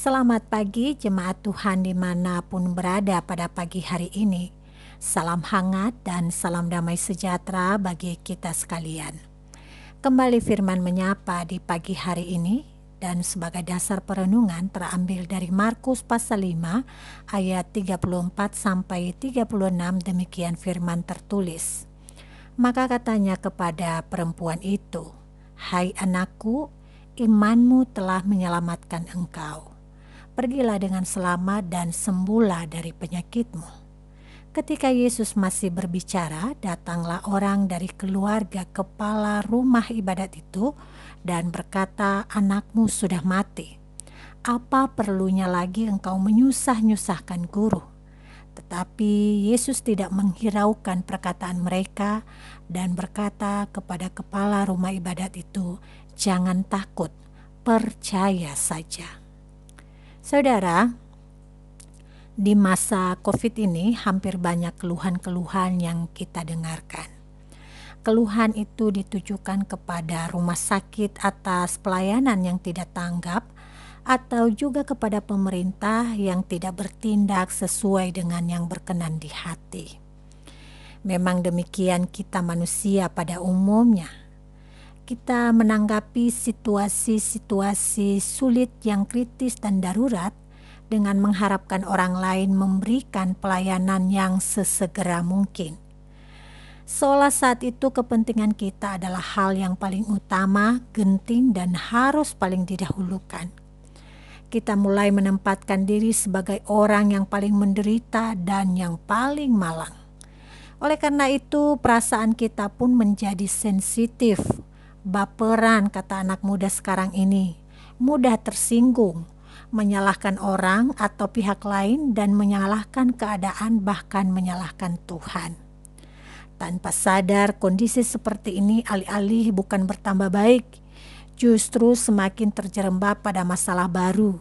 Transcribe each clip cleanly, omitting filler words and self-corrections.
Selamat pagi jemaat Tuhan dimanapun berada pada pagi hari ini. Salam hangat dan salam damai sejahtera bagi kita sekalian. Kembali firman menyapa di pagi hari ini dan sebagai dasar perenungan terambil dari Markus pasal 5 ayat 34 sampai 36 demikian firman tertulis. Maka katanya kepada perempuan itu, "Hai anakku, imanmu telah menyelamatkan engkau. Pergilah dengan selamat dan sembuhlah dari penyakitmu." Ketika Yesus masih berbicara, datanglah orang dari keluarga kepala rumah ibadat itu dan berkata, "Anakmu sudah mati. Apa perlunya lagi engkau menyusah-nyusahkan guru?" Tetapi Yesus tidak menghiraukan perkataan mereka dan berkata kepada kepala rumah ibadat itu, "Jangan takut, percaya saja." Saudara, di masa COVID ini hampir banyak keluhan-keluhan yang kita dengarkan. Keluhan itu ditujukan kepada rumah sakit atas pelayanan yang tidak tanggap atau juga kepada pemerintah yang tidak bertindak sesuai dengan yang berkenan di hati. Memang demikian kita manusia pada umumnya. Kita menanggapi situasi-situasi sulit yang kritis dan darurat dengan mengharapkan orang lain memberikan pelayanan yang sesegera mungkin. Seolah saat itu kepentingan kita adalah hal yang paling utama, genting, dan harus paling didahulukan. Kita mulai menempatkan diri sebagai orang yang paling menderita dan yang paling malang. Oleh karena itu, perasaan kita pun menjadi sensitif, baperan kata anak muda sekarang ini, mudah tersinggung, menyalahkan orang atau pihak lain dan menyalahkan keadaan bahkan menyalahkan Tuhan. Tanpa sadar kondisi seperti ini alih-alih bukan bertambah baik, justru semakin terjerembab pada masalah baru,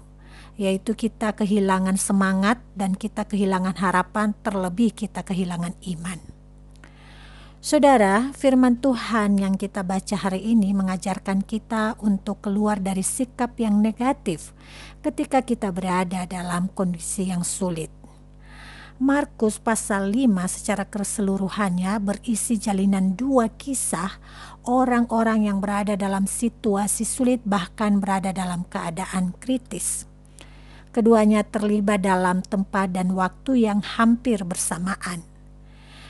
yaitu kita kehilangan semangat dan kita kehilangan harapan, terlebih kita kehilangan iman. Saudara, firman Tuhan yang kita baca hari ini mengajarkan kita untuk keluar dari sikap yang negatif ketika kita berada dalam kondisi yang sulit. Markus pasal 5 secara keseluruhannya berisi jalinan dua kisah orang-orang yang berada dalam situasi sulit bahkan berada dalam keadaan kritis. Keduanya terlibat dalam tempat dan waktu yang hampir bersamaan.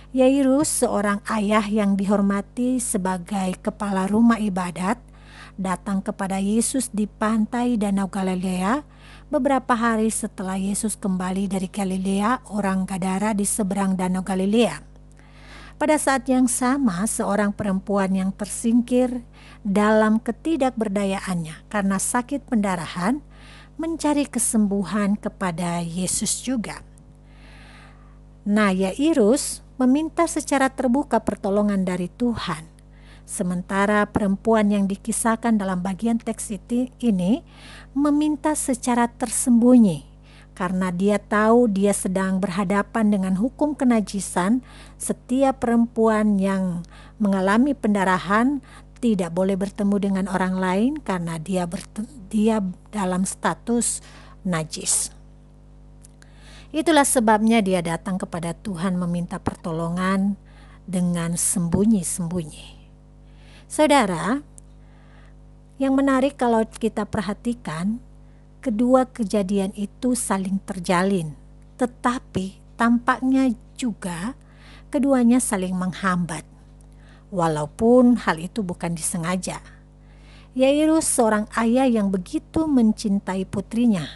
Yairus, seorang ayah yang dihormati sebagai kepala rumah ibadat, datang kepada Yesus di pantai Danau Galilea beberapa hari setelah Yesus kembali dari Galilea, orang Gadara di seberang Danau Galilea. Pada saat yang sama, seorang perempuan yang tersingkir dalam ketidakberdayaannya karena sakit pendarahan mencari kesembuhan kepada Yesus juga. Nah, Yairus meminta secara terbuka pertolongan dari Tuhan. Sementara perempuan yang dikisahkan dalam bagian teks ini meminta secara tersembunyi karena dia tahu dia sedang berhadapan dengan hukum kenajisan. Setiap perempuan yang mengalami pendarahan tidak boleh bertemu dengan orang lain karena dia dalam status najis. Itulah sebabnya dia datang kepada Tuhan meminta pertolongan dengan sembunyi-sembunyi. Saudara, yang menarik kalau kita perhatikan, kedua kejadian itu saling terjalin, tetapi tampaknya juga keduanya saling menghambat. Walaupun hal itu bukan disengaja. Yairus seorang ayah yang begitu mencintai putrinya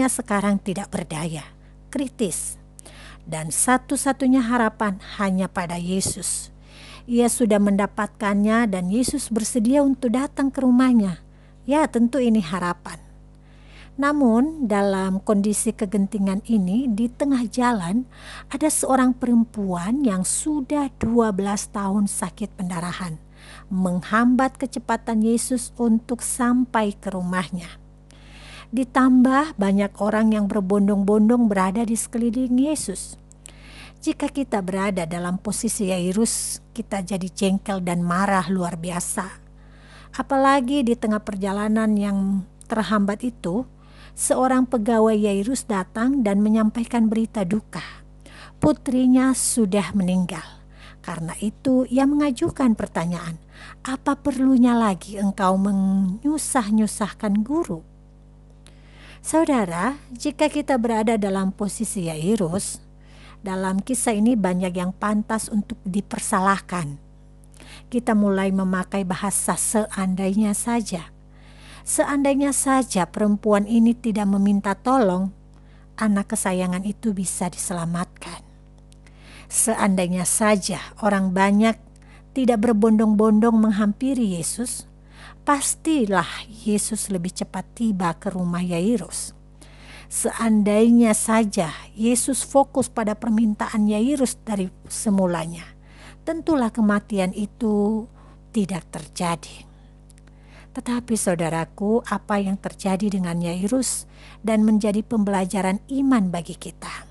sekarang tidak berdaya, kritis. Dan satu-satunya harapan hanya pada Yesus. Ia sudah mendapatkannya dan Yesus bersedia untuk datang ke rumahnya. Ya, tentu ini harapan. Namun dalam kondisi kegentingan ini, di tengah jalan ada seorang perempuan yang sudah 12 tahun sakit pendarahan, menghambat kecepatan Yesus untuk sampai ke rumahnya. Ditambah banyak orang yang berbondong-bondong berada di sekeliling Yesus. Jika kita berada dalam posisi Yairus, kita jadi jengkel dan marah luar biasa. Apalagi di tengah perjalanan yang terhambat itu, seorang pegawai Yairus datang dan menyampaikan berita duka. Putrinya sudah meninggal. Karena itu ia mengajukan pertanyaan, apa perlunya lagi engkau menyusah-nyusahkan guru? Saudara, jika kita berada dalam posisi Yairus, dalam kisah ini banyak yang pantas untuk dipersalahkan. Kita mulai memakai bahasa seandainya saja. Seandainya saja perempuan ini tidak meminta tolong, anak kesayangan itu bisa diselamatkan. Seandainya saja orang banyak tidak berbondong-bondong menghampiri Yesus, pastilah Yesus lebih cepat tiba ke rumah Yairus. Seandainya saja Yesus fokus pada permintaan Yairus dari semulanya, tentulah kematian itu tidak terjadi. Tetapi saudaraku, apa yang terjadi dengan Yairus dan menjadi pembelajaran iman bagi kita.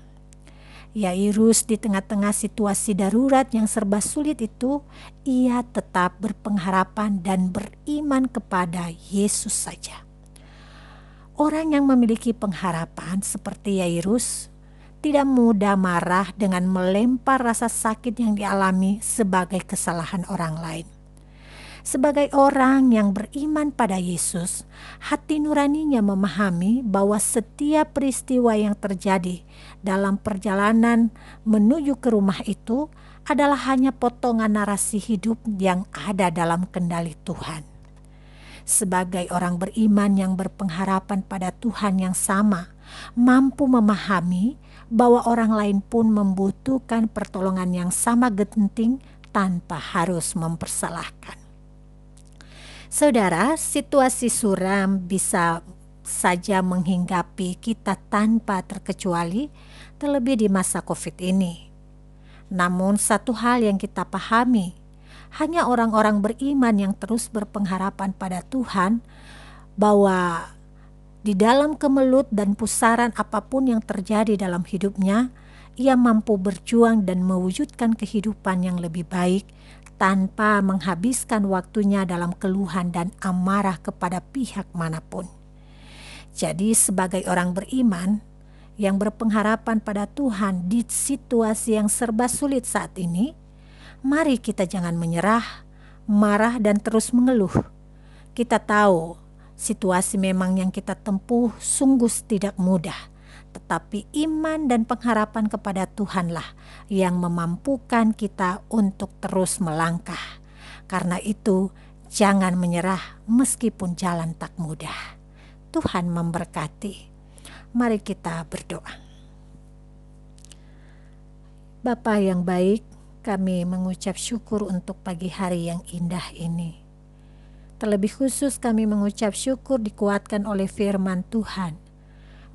Yairus di tengah-tengah situasi darurat yang serba sulit itu, ia tetap berpengharapan dan beriman kepada Yesus saja. Orang yang memiliki pengharapan seperti Yairus tidak mudah marah dengan melempar rasa sakit yang dialami sebagai kesalahan orang lain. Sebagai orang yang beriman pada Yesus, hati nuraninya memahami bahwa setiap peristiwa yang terjadi dalam perjalanan menuju ke rumah itu adalah hanya potongan narasi hidup yang ada dalam kendali Tuhan. Sebagai orang beriman yang berpengharapan pada Tuhan yang sama, mampu memahami bahwa orang lain pun membutuhkan pertolongan yang sama genting tanpa harus mempersalahkan. Saudara, situasi suram bisa saja menghinggapi kita tanpa terkecuali, terlebih di masa COVID ini. Namun satu hal yang kita pahami, hanya orang-orang beriman yang terus berpengharapan pada Tuhan bahwa di dalam kemelut dan pusaran apapun yang terjadi dalam hidupnya, ia mampu berjuang dan mewujudkan kehidupan yang lebih baik tanpa menghabiskan waktunya dalam keluhan dan amarah kepada pihak manapun. Jadi sebagai orang beriman yang berpengharapan pada Tuhan di situasi yang serba sulit saat ini, mari kita jangan menyerah, marah dan terus mengeluh. Kita tahu situasi memang yang kita tempuh sungguh tidak mudah. Tetapi iman dan pengharapan kepada Tuhanlah yang memampukan kita untuk terus melangkah. Karena itu, jangan menyerah meskipun jalan tak mudah. Tuhan memberkati. Mari kita berdoa. Bapa yang baik, kami mengucap syukur untuk pagi hari yang indah ini. Terlebih khusus kami mengucap syukur dikuatkan oleh firman Tuhan,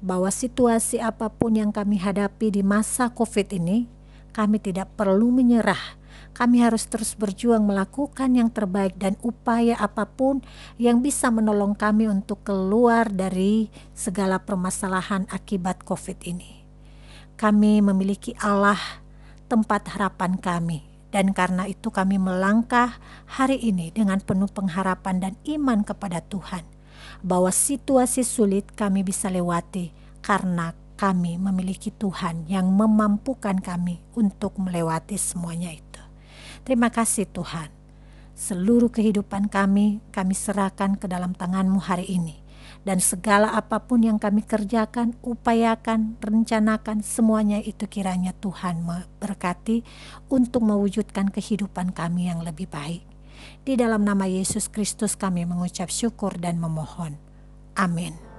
bahwa situasi apapun yang kami hadapi di masa COVID ini, kami tidak perlu menyerah. Kami harus terus berjuang melakukan yang terbaik dan upaya apapun yang bisa menolong kami untuk keluar dari segala permasalahan akibat COVID ini. Kami memiliki Allah, tempat harapan kami. Dan karena itu kami melangkah hari ini dengan penuh pengharapan dan iman kepada Tuhan, bahwa situasi sulit kami bisa lewati karena kami memiliki Tuhan yang memampukan kami untuk melewati semuanya itu. Terima kasih Tuhan. Seluruh kehidupan kami serahkan ke dalam tangan-Mu hari ini. Dan segala apapun yang kami kerjakan, upayakan, rencanakan, semuanya itu kiranya Tuhan memberkati untuk mewujudkan kehidupan kami yang lebih baik. Di dalam nama Yesus Kristus kami mengucap syukur dan memohon. Amin.